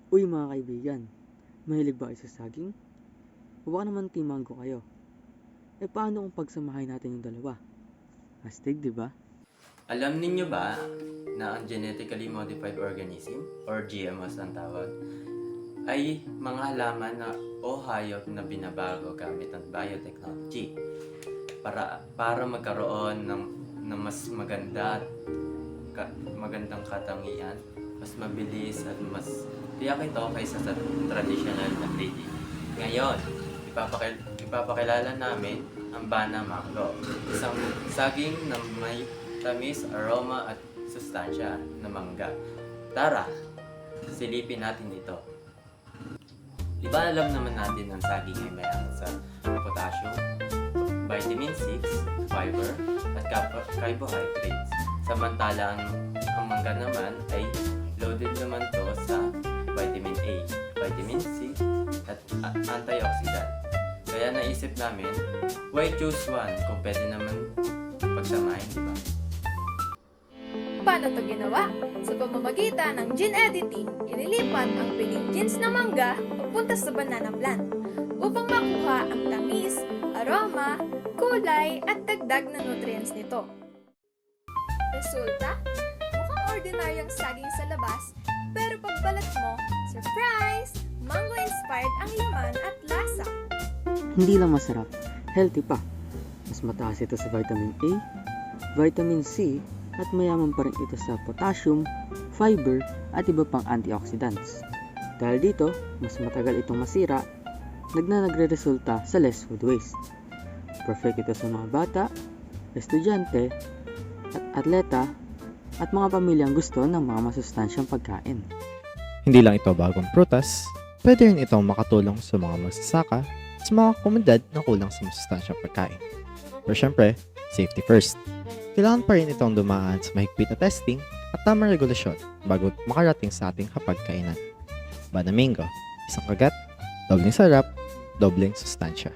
Uy mga kaibigan, mahilig ba kayo sa saging? O baka naman team mango kayo? Paano kung pagsamahin natin yung dalawa? Astig, di ba? Alam ninyo ba na ang genetically modified organism or GMOs ang tawag ay mga halaman na o hayop na binabago gamit ang biotechnology para magkaroon ng mas maganda at magandang katangian, mas mabilis at mas tiyak ito kaysa sa traditional na breeding. Ngayon, ipapakilala namin ang Bana Mango, isang saging na may tamis, aroma at sustansya na mangga. Tara, silipin natin ito. Diba alam naman natin ang saging ay mayaman sa potassium, vitamin 6, fiber, at carbohydrates. Samantalang ang mangga naman ay loaded naman to sa vitamin A, vitamin C, at antioxidant. Kaya naisip namin, why choose one kung pwede naman pagsamahin, di ba? Paano ito ginawa? Sa pamamagitan ng gene editing, inilipat ang piling genes na mangga papunta sa banana plant upang makuha ang tamis, aroma, kulay at dagdag na nutrients nito. Resulta? Mukhang ordinaryong saging sa labas, pero pagbalat mo, surprise! Mango-inspired ang laman at lasa. Hindi lang masarap, healthy pa. Mas mataas ito sa vitamin A, vitamin C, at mayaman pa rin ito sa potassium, fiber, at iba pang antioxidants. Dahil dito, mas matagal itong masira, nagre-resulta sa less food waste. Perfect ito sa mga bata, estudyante, at atleta, at mga pamilyang gusto ng mga masustansyang pagkain. Hindi lang ito bagong prutas, pwede rin itong makatulong sa mga magsasaka at sa mga komunidad na kulang sa masustansyang pagkain. Pero syempre, safety first. Kailangan pa rin itong dumaan sa mahigpit na testing at tamang regulasyon bago makarating sa ating hapagkainan. Bana Mango, isang kagat, dobleng sarap, dobleng sustansya.